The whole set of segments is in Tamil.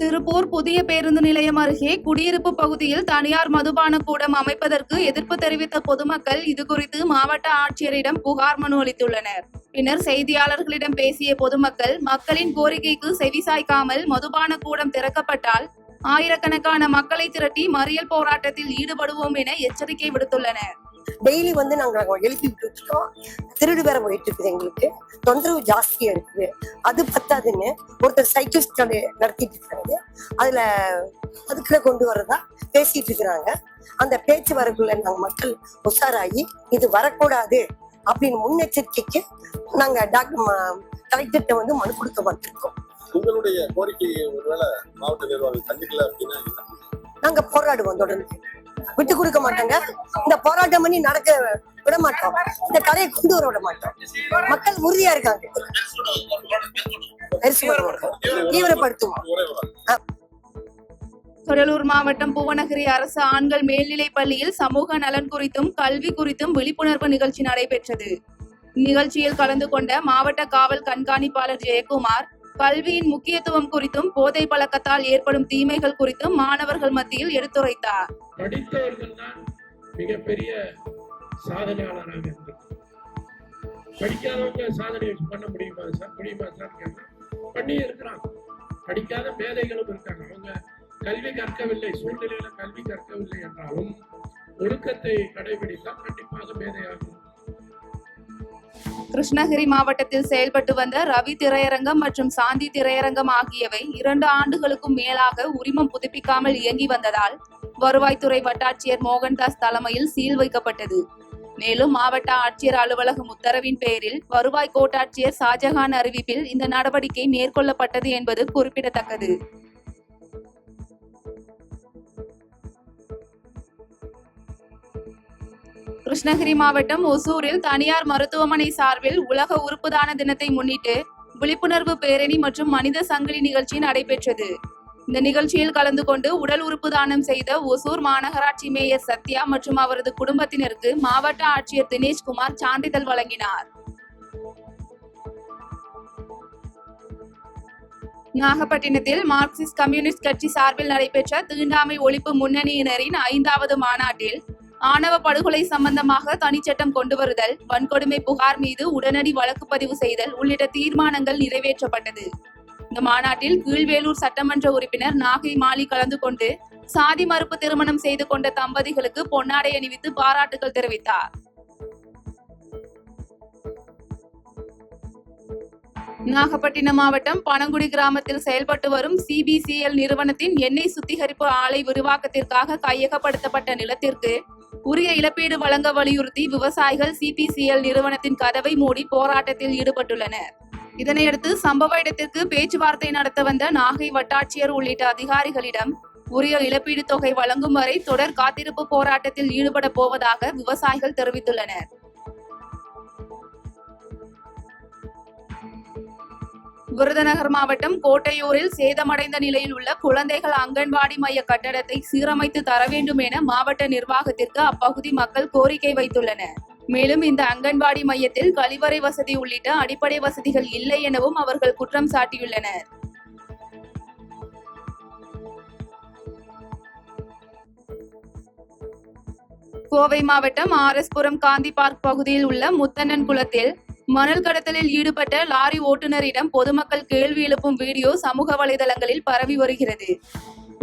திருப்பூர் புதிய பேருந்து நிலையம் அருகே குடியிருப்பு பகுதியில் தனியார் மதுபான கூடம் அமைப்பதற்கு எதிர்ப்பு தெரிவித்த பொதுமக்கள் இதுகுறித்து மாவட்ட ஆட்சியரிடம் புகார் மனு அளித்துள்ளனர். பின்னர் செய்தியாளர்களிடம் பேசிய பொதுமக்கள் மக்களின் கோரிக்கைக்கு செவிசாய்க்காமல் மதுபான கூடம் திறக்கப்பட்டால் ஆயிரக்கணக்கான மக்களை திரட்டி மறியல் போராட்டத்தில் ஈடுபடுவோம் என எச்சரிக்கை விடுத்துள்ளனர். டெய்லி நாங்க எழுப்பி விட்டுருக்கோம். திருடு வேற போயிட்டு இருக்குது, எங்களுக்கு தொந்தரவு ஜாஸ்தியா இருக்குது. அது பத்தாதுன்னு ஒருத்தர் சைக்கிள் ஸ்டாண்ட் நடத்திட்டு இருக்காங்க. அதுக்குள்ள கொண்டு வரதா பேசிட்டு இருக்கிறாங்க. அந்த பேச்சு வரக்குள்ள நாங்க மக்கள் உஷாராகி இது வரக்கூடாது அப்படின்னு முன்னெச்சரிக்கைக்கு நாங்க கலெக்டர்கிட்ட மனு கொடுக்க வந்திருக்கோம். உங்களுடைய கோரிக்கையை ஒருவேளை மாவட்ட நிர்வாகம் கண்டிக்கல அப்படின்னா நாங்க போராடுவோம், தொடர்ந்து விட்டு கொடுக்க மாட்டாங்க. இந்த போராட்டம் பண்ணி நடக்க விட மாட்டோம். இந்த கடையை கொண்டு வர விட மாட்டோம். மக்கள் உறுதியா இருக்காங்க. தீவிரப்படுத்துவோம். கடலூர் மாவட்டம் புவனகிரி அரசு ஆண்கள் மேல்நிலைப் பள்ளியில் சமூக நலன் குறித்தும் கல்வி குறித்தும் விழிப்புணர்வு நிகழ்ச்சி நடைபெற்றது. நிகழ்ச்சியில் கலந்து கொண்ட மாவட்ட காவல் கண்காணிப்பாளர் ஜெயக்குமார் கல்வியின் முக்கியத்துவம் குறித்தும் போதை பழக்கத்தால் ஏற்படும் தீமைகள் குறித்தும் மாணவர்கள் மத்தியில் எடுத்துரைத்தார். படித்தவர்கள் தான் மிகப்பெரிய சாதனையாளராக இருந்திருக்காங்க. படிக்காதவங்க சாதனை பண்ண முடியுமா சார் பண்ணி இருக்கிறாங்க. படிக்காத மேதைகளும் இருக்காங்க. அவங்க கல்வி கற்கவில்லை, சூழ்நிலையில கல்வி கற்கவில்லை என்றாலும் ஒழுக்கத்தை கடைபிடித்தால் கண்டிப்பாக மேதையாகும். கிருஷ்ணகிரி மாவட்டத்தில் செயல்பட்டு வந்த ரவி திரையரங்கம் மற்றும் சாந்தி திரையரங்கம் ஆகியவை 2 ஆண்டுகளுக்கும் மேலாக உரிமம் புதுப்பிக்காமல் இயங்கி வந்ததால் வருவாய்த்துறை வட்டாட்சியர் மோகன்தாஸ் தலைமையில் சீல் வைக்கப்பட்டது. மேலும் மாவட்ட ஆட்சியர் அலுவலகம் உத்தரவின் பேரில் வருவாய் கோட்டாட்சியர் ஷாஜகான் அறிவிப்பில் இந்த நடவடிக்கை மேற்கொள்ளப்பட்டது என்பது குறிப்பிடத்தக்கது. கிருஷ்ணகிரி மாவட்டம் ஒசூரில் தனியார் மருத்துவமனை சார்பில் உலக உறுப்பு தான தினத்தை முன்னிட்டு விழிப்புணர்வு பேரணி மற்றும் மனித சங்கிலி நிகழ்ச்சி நடைபெற்றது. இந்த நிகழ்ச்சியில் கலந்து கொண்டு உடல் உறுப்பு தானம் செய்த ஒசூர் மாநகராட்சி மேயர் சத்யா மற்றும் அவரது குடும்பத்தினருக்கு மாவட்ட ஆட்சியர் தினேஷ்குமார் சான்றிதழ் வழங்கினார். நாகப்பட்டினத்தில் மார்க்சிஸ்ட் கம்யூனிஸ்ட் கட்சி சார்பில் நடைபெற்ற தீண்டாமை ஒழிப்பு முன்னணியினரின் 5வது மாநாட்டில் ஆணவ படுகொலை சம்பந்தமாக தனிச்சட்டம் கொண்டு வருதல், வன்கொடுமை புகார் மீது உடனடி வழக்கு பதிவு செய்தல் உள்ளிட்ட தீர்மானங்கள் நிறைவேற்றப்பட்டது. இந்த மாநாட்டில் கீழ்வேலூர் சட்டமன்ற உறுப்பினர் நாகை மாலி கலந்து கொண்டு சாதி மறுப்பு திருமணம் செய்து கொண்ட தம்பதிகளுக்கு பொன்னாடை அணிவித்து பாராட்டுகள் தெரிவித்தார். நாகப்பட்டினம் மாவட்டம் பனங்குடி கிராமத்தில் செயல்பட்டு வரும் CBCL நிறுவனத்தின் எண்ணெய் சுத்திகரிப்பு ஆலை விரிவாக்கத்திற்காக கையகப்படுத்தப்பட்ட நிலத்திற்கு உரிய இழப்பீடு வழங்க வலியுறுத்தி விவசாயிகள் CBCL நிறுவனத்தின் கதவை மூடி போராட்டத்தில் ஈடுபட்டுள்ளனர். இதனையடுத்து சம்பவ இடத்திற்கு பேச்சுவார்த்தை நடத்த வந்த நாகை வட்டாட்சியர் உள்ளிட்ட அதிகாரிகளிடம் உரிய இழப்பீடு தொகை வழங்கும் வரை தொடர் காத்திருப்பு போராட்டத்தில் ஈடுபட போவதாக விவசாயிகள் தெரிவித்துள்ளனர். விருதுநகர் மாவட்டம் கோட்டையூரில் சேதமடைந்த நிலையில் உள்ள குழந்தைகள் அங்கன்வாடி மைய கட்டடத்தை சீரமைத்து தர வேண்டும் என மாவட்ட நிர்வாகத்திற்கு அப்பகுதி மக்கள் கோரிக்கை வைத்துள்ளனர். மேலும் இந்த அங்கன்வாடி மையத்தில் கழிவறை வசதி உள்ளிட்ட அடிப்படை வசதிகள் இல்லை எனவும் அவர்கள் குற்றம் சாட்டியுள்ளனர். கோவை மாவட்டம் RS-புரம் காந்தி பார்க் பகுதியில் உள்ள முத்தண்ணன் குளத்தில் மணல் கடத்தலில் ஈடுபட்ட லாரி ஓட்டுநரிடம் பொதுமக்கள் கேள்வி எழுப்பும் வீடியோ சமூக வலைதளங்களில் பரவி வருகிறது.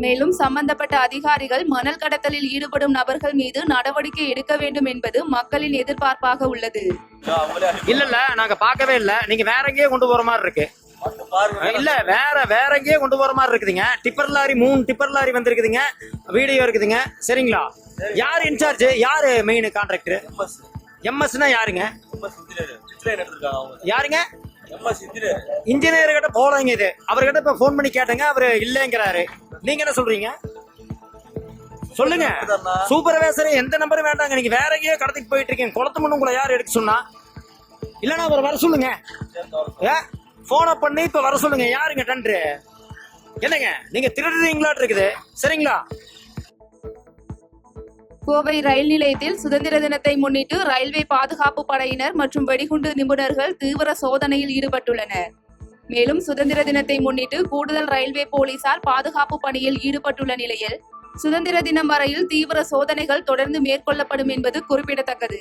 மேலும் சம்பந்தப்பட்ட அதிகாரிகள் மணல் கடத்தலில் ஈடுபடும் நபர்கள் மீது நடவடிக்கை எடுக்க வேண்டும் என்பது மக்களின் எதிர்பார்ப்பாக உள்ளது. இல்ல நாங்க பார்க்கவே இல்ல. நீங்க வேற எங்கேயே கொண்டு போற மாதிரி இருக்கு. இல்ல வேற எங்கேயே கொண்டு போற மாதிரி இருக்குதுங்க. டிப்பர் லாரி 3 டிப்பர் லாரி வந்திருக்குதுங்க. வீடியோ இருக்குதுங்க. சரிங்களா? யாரு இன்சார்ஜ்? யாரு மெயின் கான்ட்ராக்டர்? MS-னா யாருங்க? யாருங்க? இன்ஜினியர் கிட்ட போலங்க. இது அவர்கிட்ட இப்ப போன் பண்ணி கேட்டங்க, அவரு இல்லங்கிறாரு. நீங்க என்ன சொல்றீங்க? சொல்லுங்க. சூப்பர்வைசர் எந்த நம்பரும் வேண்டாங்க. நீங்க வேற எங்கேயோ கடத்திட்டு போயிட்டு இருக்கீங்க. குளத்து மண்ணு உங்களை யார் எடுக்க சொன்னா? இல்லன்னா அவர் வர சொல்லுங்க. போன பண்ணி இப்ப வர சொல்லுங்க. யாருங்க டெண்டர்? என்னங்க நீங்க திருடுறீங்களாட்டு இருக்குது. சரிங்களா? கோவை ரயில் நிலையத்தில் சுதந்திர தினத்தை முன்னிட்டு ரயில்வே பாதுகாப்பு படையினர் மற்றும் வெடிகுண்டு நிபுணர்கள் தீவிர சோதனையில் ஈடுபட்டுள்ளனர். மேலும் சுதந்திர தினத்தை முன்னிட்டு கூடுதல் ரயில்வே போலீசார் பாதுகாப்பு பணியில் ஈடுபட்டுள்ள நிலையில் சுதந்திர தினம் வரையில் தீவிர சோதனைகள் தொடர்ந்து மேற்கொள்ளப்படும் என்பது குறிப்பிடத்தக்கது.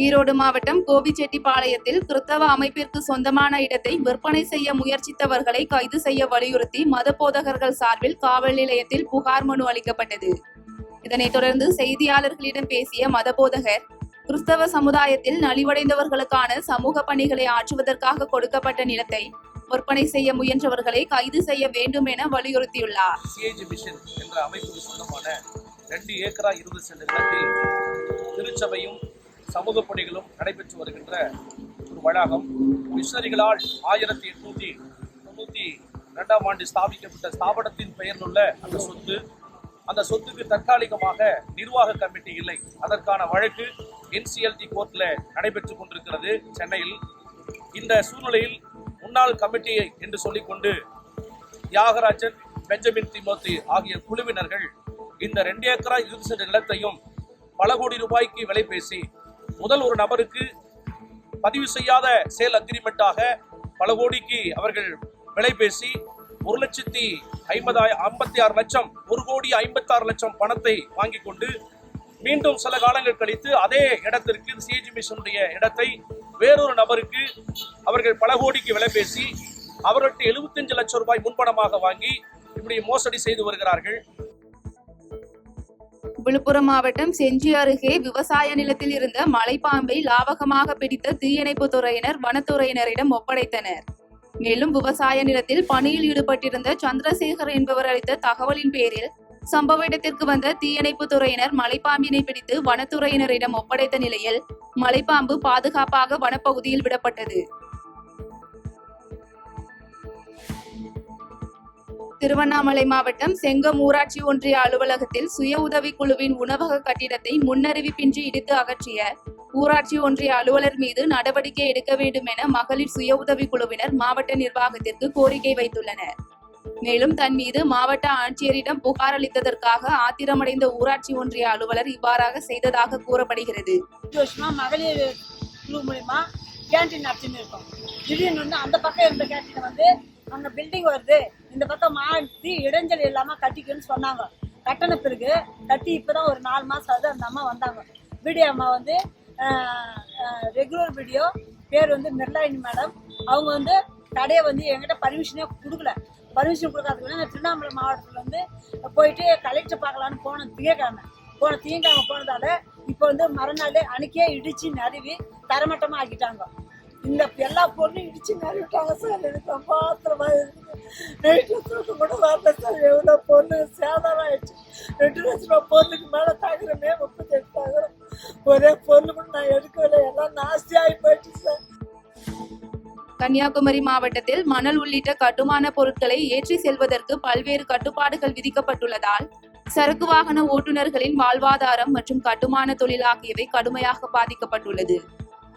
ஈரோடு மாவட்டம் கோபிச்செட்டிப்பாளையத்தில் கிறிஸ்தவ அமைப்பிற்கு சொந்தமான இடத்தை விற்பனை செய்ய முயற்சித்தவர்களை கைது செய்ய வலியுறுத்தி மத போதகர்கள் சார்பில் காவல் நிலையத்தில் புகார் மனு அளிக்கப்பட்டது. இதனைத் தொடர்ந்து செய்தியாளர்களிடம் பேசிய மத போதகர், கிறிஸ்தவ சமுதாயத்தில் நலிவடைந்தவர்களுக்கான சமூக பணிகளை ஆற்றுவதற்காக கொடுக்கப்பட்ட நிலத்தை விற்பனை செய்ய முயன்றவர்களை கைது செய்ய வேண்டும் என வலியுறுத்தியுள்ளார். சிஏஜி மிஷன் என்ற அமைப்புக்கு சொந்தமான 2 ஏக்கரா 20 சென்ட் நிலத்தில் திருச்சபையும் சமூக பணிகளும் நடைபெற்று வருகின்ற ஒரு வளாகம் மிஷனரிகளால் 1892 ஆண்டு ஸ்தாபிக்கப்பட்ட ஸ்தாபனத்தின் பெயரில் உள்ள அந்த சொத்துக்கு தற்காலிகமாக நிர்வாக கமிட்டி இல்லை. அதற்கான வழக்கு NCLT கோர்ட்ல நடைபெற்று கொண்டிருக்கிறது சென்னையில். இந்த சூழ்நிலையில் முன்னாள் கமிட்டி என்று சொல்லிக்கொண்டு தியாகராஜன், பெஞ்சமின் திமோத்தி ஆகிய குழுவினர்கள் இந்த 2 ஏக்கரா 20 சென்ட் நிலத்தையும் பல கோடி ரூபாய்க்கு விலை பேசி முதல் ஒரு நபருக்கு பதிவு செய்யாத சேல் அக்ரிமெண்டாக பல கோடிக்கு அவர்கள் விலை பேசி 1,56,00,000 1,56,00,000 பணத்தை வாங்கி கொண்டு மீண்டும் சில காலங்கள் கழித்து அதே இடத்திற்கு சிஏஜி மிஷனுடைய இடத்தை வேறொரு நபருக்கு அவர்கள் பல கோடிக்கு விலை பேசி அவர்களுக்கு 75 லட்சம் ரூபாய் முன்பணமாக வாங்கி இப்படி மோசடி செய்து வருகிறார்கள். விழுப்புரம் மாவட்டம் செஞ்சி அருகே விவசாய நிலத்தில் இருந்த மலைப்பாம்பை லாவகமாக பிடித்த தீயணைப்பு துறையினர் வனத்துறையினரிடம் ஒப்படைத்தனர். மேலும் விவசாய நிலத்தில் பணியில் ஈடுபட்டிருந்த சந்திரசேகர் என்பவர் அளித்த தகவலின் பேரில் சம்பவ இடத்திற்கு வந்த தீயணைப்பு துறையினர் மலைப்பாம்பினை பிடித்து வனத்துறையினரிடம் ஒப்படைத்த நிலையில் மலைப்பாம்பு பாதுகாப்பாக வனப்பகுதியில் விடப்பட்டது. திருவண்ணாமலை மாவட்டம் செங்கம் ஊராட்சி ஒன்றிய அலுவலகத்தில் சுய உதவிக்குழுவின் உணவக கட்டிடத்தை முன்னறிவிப்பின்றி இடித்து அகற்றிய ஊராட்சி ஒன்றிய அலுவலர் மீது நடவடிக்கை எடுக்க வேண்டும் என மகளிர் சுய உதவிக்குழுவினர் மாவட்ட நிர்வாகத்திற்கு கோரிக்கை வைத்துள்ளனர். மேலும் தன் மீது மாவட்ட ஆட்சியரிடம் புகார் அளித்ததற்காக ஆத்திரமடைந்த ஊராட்சி ஒன்றிய அலுவலர் இவ்வாறாக செய்ததாக கூறப்படுகிறது. மகளிர் குழு மூலமா கேன்டீன் நடத்தின்னு இருக்கோம். திடீர்னு வந்து அந்த பக்கம் இருந்த கேன்டீன் வந்து அங்க பில்டிங் வருது, இந்த பக்கம் மாற்றி இடைஞ்சல் இல்லாம கட்டிக்கணும்னு சொன்னாங்க. கட்டண பிறகு கட்டி இப்பதான் ஒரு 4 மாசம் ஆகுது. அந்த அம்மா வந்தாங்க. வீடியோ அம்மா வந்து ரெகுலர் வீடியோ பேர் வந்து மிர்லாயினி மேடம். அவங்க வந்து கடையை வந்து என்கிட்ட பர்மிஷனே கொடுக்கல. பர்மிஷன் கொடுக்காதுக்கு நான் திருவண்ணாமலை மாவட்டத்தில் வந்து போயிட்டு கலெக்டர் பார்க்கலான்னு போன திங்கக்கிழமை போனதால இப்போ வந்து மறுநாள் அன்னைக்கே இடிச்சு நறுவி தரமட்டமாக ஆக்கிட்டாங்க. இந்த எல்லா பொருளும் இடிச்சு நறுவிட்டாங்க சார். எனக்கு ரொம்ப ஆத்திரமா இருக்குது. நைட்டில் தூக்கம் கூட வரல சார். எவ்வளோ பொருள் சேதாரம் ஆயிடுச்சு. 2 லட்சம் ரூபா பொருளுக்கு மேலே தாக்குறமே 38,000. ஒரே பொருள் கூட நான் எடுக்கவில்லை. எல்லாம் நாஸ்தி ஆகி போயிடுச்சு சார். கன்னியாகுமரி மாவட்டத்தில் மணல் உள்ளிட்ட கட்டுமான பொருட்களை ஏற்றி செல்வதற்கு பல்வேறு கட்டுப்பாடுகள் விதிக்கப்பட்டுள்ளதால் சரக்கு வாகன ஓட்டுநர்களின் வாழ்வாதாரம் மற்றும் கட்டுமான தொழில் ஆகியவை கடுமையாக பாதிக்கப்பட்டுள்ளது.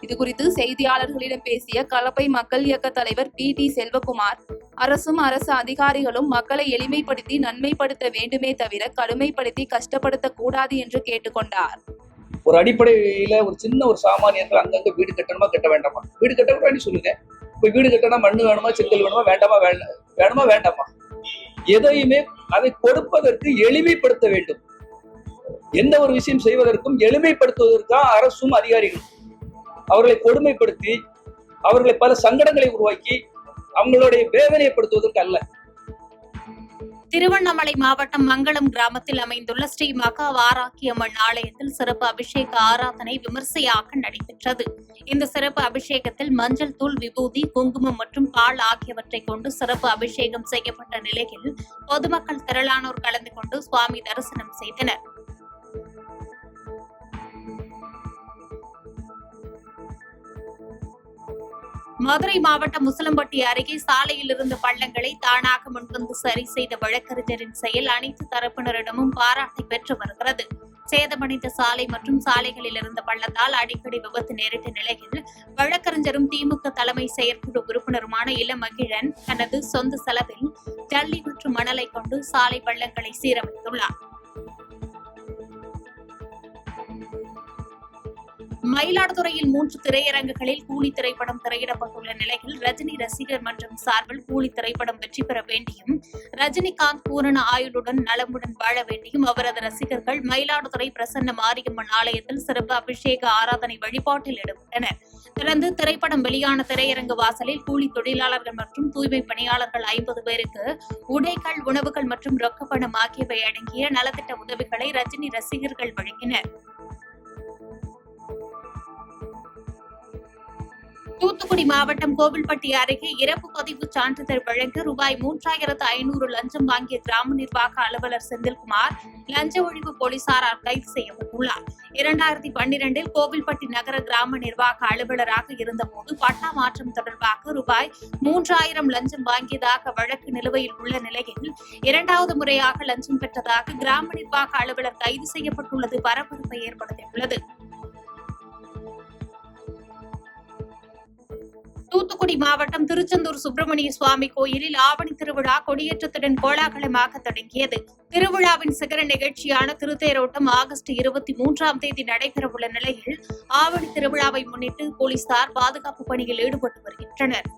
இதுகுறித்து செய்தியாளர்களிடம் பேசிய கலப்பை மக்கள் இயக்க தலைவர் PT செல்வகுமார், அரசும் அரசு அதிகாரிகளும் மக்களை எளிமைப்படுத்தி நன்மைப்படுத்த வேண்டுமே தவிர கடுமைப்படுத்தி கஷ்டப்படுத்த கூடாது என்று கேட்டுக்கொண்டார். ஒரு அடிப்படையில ஒரு சின்ன ஒரு சாமானியர்கள் அங்கங்க வீடு கட்டணுமா கட்ட வேண்டாமா? வீடு கட்ட கூட சொல்லுங்க. இப்ப வீடு கட்டணா மண்ணு வேணுமா, செங்கல் வேணுமா, வேண்டாமா வேண்டாமா? எதையுமே அதை கொடுப்பதற்கு எளிமைப்படுத்த வேண்டும். எந்த ஒரு விஷயம் செய்வதற்கும் எளிமைப்படுத்துவதற்காக அரசும் அதிகாரிகளும் அவர்களை கொடுமைப்படுத்தி அவர்களை பல சங்கடங்களை உருவாக்கி அவங்களுடைய வேதனைப்படுத்துவதற்கு அல்ல. திருவண்ணாமலை மாவட்டம் மங்களம் கிராமத்தில் அமைந்துள்ள ஸ்ரீ மகா வாராகியம்மன் ஆலயத்தில் சிறப்பு அபிஷேக ஆராதனை விமர்சையாக நடைபெற்றது. இந்த சிறப்பு அபிஷேகத்தில் மஞ்சள் தூள், விபூதி, குங்குமம் மற்றும் பால் ஆகியவற்றை கொண்டு சிறப்பு அபிஷேகம் செய்யப்பட்ட நிலையில் பொதுமக்கள் திரளானோர் கலந்து கொண்டு சுவாமி தரிசனம் செய்தனர். மதுரை மாவட்டம் முசலம்பட்டி அருகே சாலையில் இருந்த பள்ளங்களை தானாக முன்வந்து சரி செய்த வழக்கறிஞரின் செயல் அனைத்து தரப்பினரிடமும் பாராட்டை பெற்று வருகிறது. சேதமடைந்த சாலை மற்றும் சாலைகளில் இருந்த பள்ளத்தால் அடிக்கடி விபத்து நேரிட்ட நிலையில் வழக்கறிஞரும் திமுக தலைமை செயற்குழு உறுப்பினருமான இளமகிழன் தனது சொந்த செலவில் ஜல்லி மற்றும் மணலை கொண்டு சாலை பள்ளங்களை சீரமைத்துள்ளார். மயிலாடுதுறையில் 3 திரையரங்குகளில் கூலி திரைப்படம் திரையிடப்பட்டுள்ள நிலையில் ரஜினி ரசிகர் மன்றம் சார்பில் கூலி திரைப்படம் வெற்றி பெற வேண்டியும் ரஜினிகாந்த் பூரண ஆயுளுடன் நலமுடன் வாழ வேண்டியும் அவரது ரசிகர்கள் மயிலாடுதுறை பிரசன்ன மாரியம்மன் ஆலயத்தில் சிறப்பு அபிஷேக ஆராதனை வழிபாட்டில் ஈடுபட்டனர். தொடர்ந்து திரைப்படம் வெளியான திரையரங்கு வாசலில் கூலி தொழிலாளர்கள் மற்றும் தூய்மை பணியாளர்கள் 50 பேருக்கு உடைகள், உணவுகள் மற்றும் ரொக்கப்பணம் ஆகியவை அடங்கிய நலத்திட்ட உதவிகளை ரஜினி ரசிகர்கள் வழங்கினர். தூத்துக்குடி மாவட்டம் கோவில்பட்டி அருகே இறப்பு பதிவு சான்றிதழ் வழங்க ரூபாய் 3500 லஞ்சம் வாங்கிய கிராம நிர்வாக அலுவலர் செந்தில்குமார் லஞ்ச ஒழிப்பு போலீசாரால் கைது செய்யப்பட்டுள்ளார். 2012இல் கோவில்பட்டி நகர கிராம நிர்வாக அலுவலராக இருந்தபோது பட்டா மாற்றம் தொடர்பாக ரூபாய் 3000 லஞ்சம் வாங்கியதாக வழக்கு நிலுவையில் உள்ள நிலையில் 2வது முறையாக லஞ்சம் பெற்றதாக கிராம நிர்வாக அலுவலர் கைது செய்யப்பட்டுள்ளது பரபரப்பை ஏற்படுத்தியுள்ளது. தூத்துக்குடி மாவட்டம் திருச்செந்தூர் சுப்பிரமணிய சுவாமி கோயிலில் ஆவணி திருவிழா கொடியேற்றத்துடன் கோலாகலமாக தொடங்கியது. திருவிழாவின் சிகர நிகழ்ச்சியான திருத்தேரோட்டம் ஆகஸ்ட் 23ஆம் தேதி நடைபெறவுள்ள நிலையில் ஆவணி திருவிழாவை முன்னிட்டு போலீசார் பாதுகாப்பு பணியில் ஈடுபட்டு வருகின்றனர்.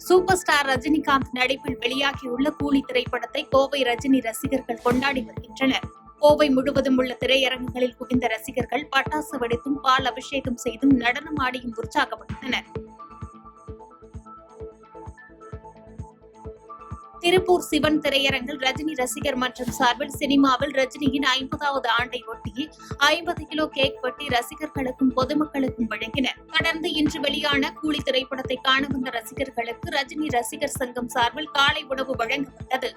சூப்பர் ஸ்டார் ரஜினிகாந்த் நடிப்பில் வெளியாகியுள்ள கூலி திரைப்படத்தை கோவை ரஜினி ரசிகர்கள் கொண்டாடி வருகின்றனர். கோவை முழுவதும் உள்ள திரையரங்குகளில் குவிந்த ரசிகர்கள் பட்டாசு வெடித்தும் பால் அபிஷேகம் செய்தும் நடனம் ஆடியும் உற்சாகப்படுத்தினர். திருப்பூர் சிவன் திரையரங்கில் ரஜினி ரசிகர் மன்றம் சார்பில் சினிமாவில் ரஜினியின் 50வது ஆண்டை ஒட்டி 50 கிலோ கேக் வெட்டி ரசிகர்களுக்கும் பொதுமக்களுக்கும் வழங்கினர். தொடர்ந்து இன்று வெளியான கூலி திரைப்படத்தை காண வந்த ரசிகர்களுக்கு ரஜினி ரசிகர் சங்கம் சார்பில் காலை உணவு வழங்கப்பட்டது.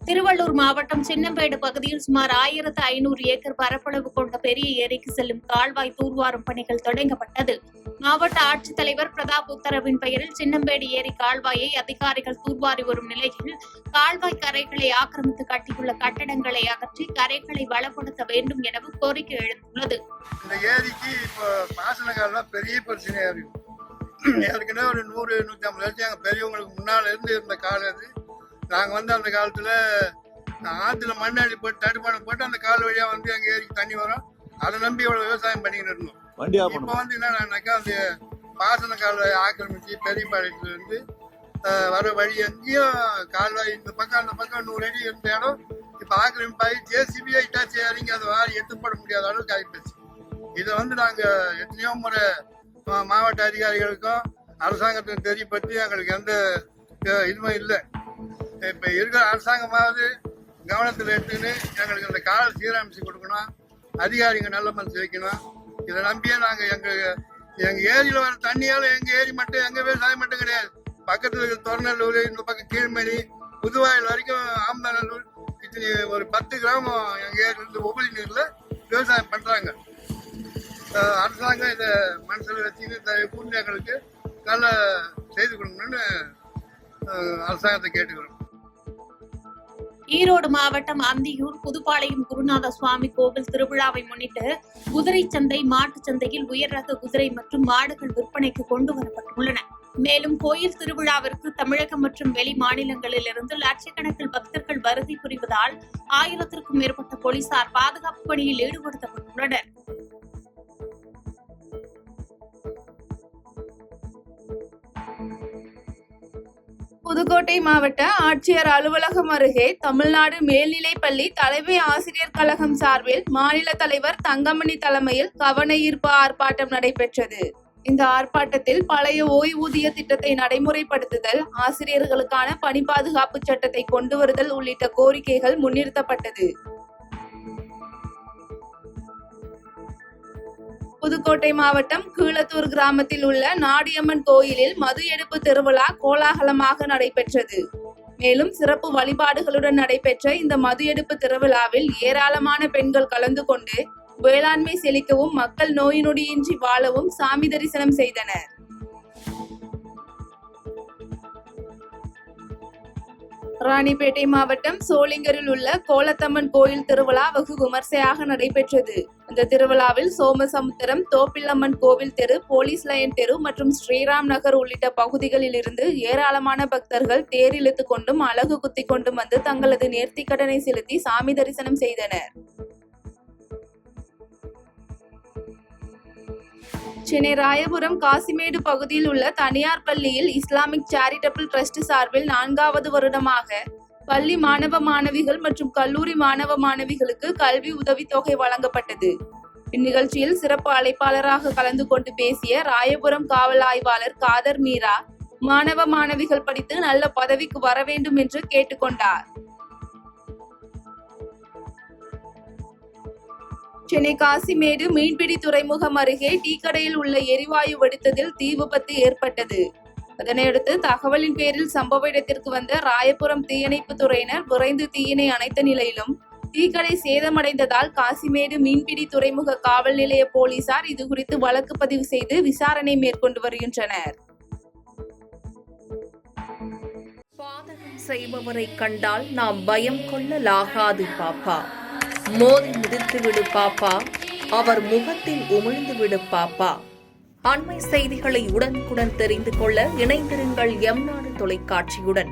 திருவள்ளூர் மாவட்டம் சின்னம்பேடு பகுதியில் சுமார் 1500 ஏக்கர் பரப்பளவு கொண்ட பெரிய ஏரிக்கு செல்லும் கால்வாய் தூர்வாரும் பணிகள் தொடங்கப்பட்டது. மாவட்ட ஆட்சித்தலைவர் பிரதாப் உத்தரவின் பெயரில் சின்னம்பேடு ஏரி கால்வாயை அதிகாரிகள் தூர்வாரி வரும் நிலையில் கால்வாய் கரைகளை ஆக்கிரமித்து கட்டியுள்ள கட்டடங்களை அகற்றி கரைகளை வளப்படுத்த வேண்டும் எனவும் கோரிக்கை எழுந்துள்ளது. இந்த ஏரிக்கு இப்போ பாசன காலம் பெரிய பிரச்சனையா இருக்கு. ஏற்கனவே ஒரு 100-150 வருஷம் பெரியவங்களுக்கு முன்னால இருந்து இருந்த காலம் அது. நாங்கள் வந்து அந்த காலத்தில் ஆற்றுல மண்ணாடி போட்டு தடுப்பானை போட்டு அந்த கால் வழியாக வந்து எங்கள் ஏரிக்கு தண்ணி வரும். அதை நம்பி இவ்வளோ விவசாயம் பண்ணிக்கிட்டு இருந்தோம். இப்போ வந்து என்னன்னாக்கா அந்த பாசன கால்வாய் ஆக்கிரமிச்சு பெரியபாளையத்துலேருந்து வர வழி எங்கேயும் கால்வாய் இந்த பக்கம் அந்த பக்கம் 100 அடி இருந்த இடம் இப்போ ஆக்கிரமிப்பாகி ஜேசிபியா இட்டாச்சி இறங்கி அதை வாரி எட்டுப்பட முடியாத அளவுக்கு ஆகிப்போச்சு. இதை வந்து நாங்கள் எத்தனையோ முறை மாவட்ட அதிகாரிகளுக்கும் அரசாங்கத்துக்கும் தெரியப்பட்டு எங்களுக்கு எந்த இதுவுமே இல்லை. இப்போ இருக்கிற அரசாங்கமாவது கவனத்தில் எடுத்துக்கின்னு எங்களுக்கு அந்த கால சீரமைச்சு கொடுக்கணும், அதிகாரிங்க நல்ல மனசு வைக்கணும். இதை நம்பியே நாங்கள் எங்கள் ஏரியில் வர தண்ணியால் எங்கள் ஏரி மட்டும் எங்கள் விவசாயம் மட்டும் கிடையாது. பக்கத்தில் இருக்கிற தொரநல்லூர், இந்த பக்கம் கீழ்மணி, புதுவாயில் வரைக்கும் ஆம்பநல்லூர், இத்தனை ஒரு 10 கிராமம் எங்கள் ஏரியிலிருந்து உபரி நீரில் விவசாயம் பண்ணுறாங்க. அரசாங்கம் இதை மனசில் வச்சுன்னு கூண்டு எங்களுக்கு நல்லா செய்து கொடுக்கணும்னு அரசாங்கத்தை கேட்டுக்கிறோம். ஈரோடு மாவட்டம் அந்தியூர் புதுப்பாளையம் குருநாத சுவாமி கோவில் திருவிழாவை முன்னிட்டு குதிரை சந்தை, மாட்டுச் சந்தையில் உயர் ரக குதிரை மற்றும் மாடுகள் விற்பனைக்கு கொண்டு வரப்பட்டுள்ளன. மேலும் கோயில் திருவிழாவிற்கு தமிழகம் மற்றும் வெளி மாநிலங்களிலிருந்து லட்சக்கணக்கில் பக்தர்கள் வருகை புரிவதால் 1000க்கும் மேற்பட்ட போலீசார் பாதுகாப்பு பணியில் ஈடுபடுத்தப்பட்டுள்ளனர். புதுக்கோட்டை மாவட்ட ஆட்சியர் அலுவலகம் அருகே தமிழ்நாடு மேல்நிலைப்பள்ளி தலைமை ஆசிரியர் கழகம் சார்பில் மாநில தலைவர் தங்கமணி தலைமையில் கவன ஈர்ப்பு ஆர்ப்பாட்டம் நடைபெற்றது. இந்த ஆர்ப்பாட்டத்தில் பழைய ஓய்வூதிய திட்டத்தை நடைமுறைப்படுத்துதல், ஆசிரியர்களுக்கான பணி பாதுகாப்பு சட்டத்தை கொண்டு வருதல் உள்ளிட்ட கோரிக்கைகள் முன்னிறுத்தப்பட்டது. புதுக்கோட்டை மாவட்டம் கீழத்தூர் கிராமத்தில் உள்ள நாடியம்மன் கோயிலில் மது எடுப்பு திருவிழா கோலாகலமாக நடைபெற்றது. மேலும் சிறப்பு வழிபாடுகளுடன் நடைபெற்ற இந்த மது எடுப்பு திருவிழாவில் ஏராளமான பெண்கள் கலந்து கொண்டு வேளாண்மை செழிக்கவும் மக்கள் நோய் நொடியின்றி வாழவும் சாமி தரிசனம் செய்தனர். ராணிப்பேட்டை மாவட்டம் சோளிங்கரில் உள்ள கோலத்தம்மன் கோயில் திருவிழா வெகு விமர்சையாக நடைபெற்றது. இந்த திருவிழாவில் சோமசமுத்திரம், தோப்பில்லம்மன் கோவில் தெரு, போலீஸ் லைன் தெரு மற்றும் ஸ்ரீராம் நகர் உள்ளிட்ட பகுதிகளில் இருந்து ஏராளமான பக்தர்கள் தேர் இழுத்து கொண்டும் அலகு குத்தி கொண்டும் வந்து தங்களது நேர்த்திக்கடனை செலுத்தி சாமி தரிசனம் செய்தனர். சென்னை ராயபுரம் காசிமேடு பகுதியில் உள்ள தனியார் பள்ளியில் இஸ்லாமிக் சேரிட்டபிள் டிரஸ்ட் சார்பில் 4வது வருடமாக பள்ளி மாணவ மாணவிகள் மற்றும் கல்லூரி மாணவ மாணவிகளுக்கு கல்வி உதவித்தொகை வழங்கப்பட்டது. இந்நிகழ்ச்சியில் சிறப்பு அழைப்பாளராக கலந்து கொண்டு பேசிய ராயபுரம் காவல் ஆய்வாளர் காதர் மீரா மாணவ மாணவிகள் படித்து நல்ல பதவிக்கு வர வேண்டும் என்று கேட்டுக்கொண்டார். சென்னை காசிமேடு மீன்பிடி துறைமுகம் அருகே டீ கடையில் உள்ள எரிவாயு வெடித்ததில் தீ விபத்து ஏற்பட்டது. அதனையடுத்து தகவலின் பேரில் சம்பவ இடத்திற்கு வந்த ராயபுரம் தீயணைப்பு துறையினர் விரைந்து தீயினை அணைத்த நிலையிலும் டீக்கடை சேதமடைந்ததால் காசிமேடு மீன்பிடி துறைமுக காவல் நிலைய போலீசார் இதுகுறித்து வழக்கு பதிவு செய்து விசாரணை மேற்கொண்டு வருகின்றனர். பாதகம் செய்பவரை கண்டால் நாம் பயம் கொள்ளலாகாது பாப்பா. மோதி மிதித்து விடு பாப்பா, அவர் முகத்தில் உமிழ்ந்து விடு பாப்பா. அண்மை செய்திகளை உடனுக்குடன் தெரிந்து கொள்ள இணைந்திருங்கள் எம் நாடு தொலைக்காட்சியுடன்.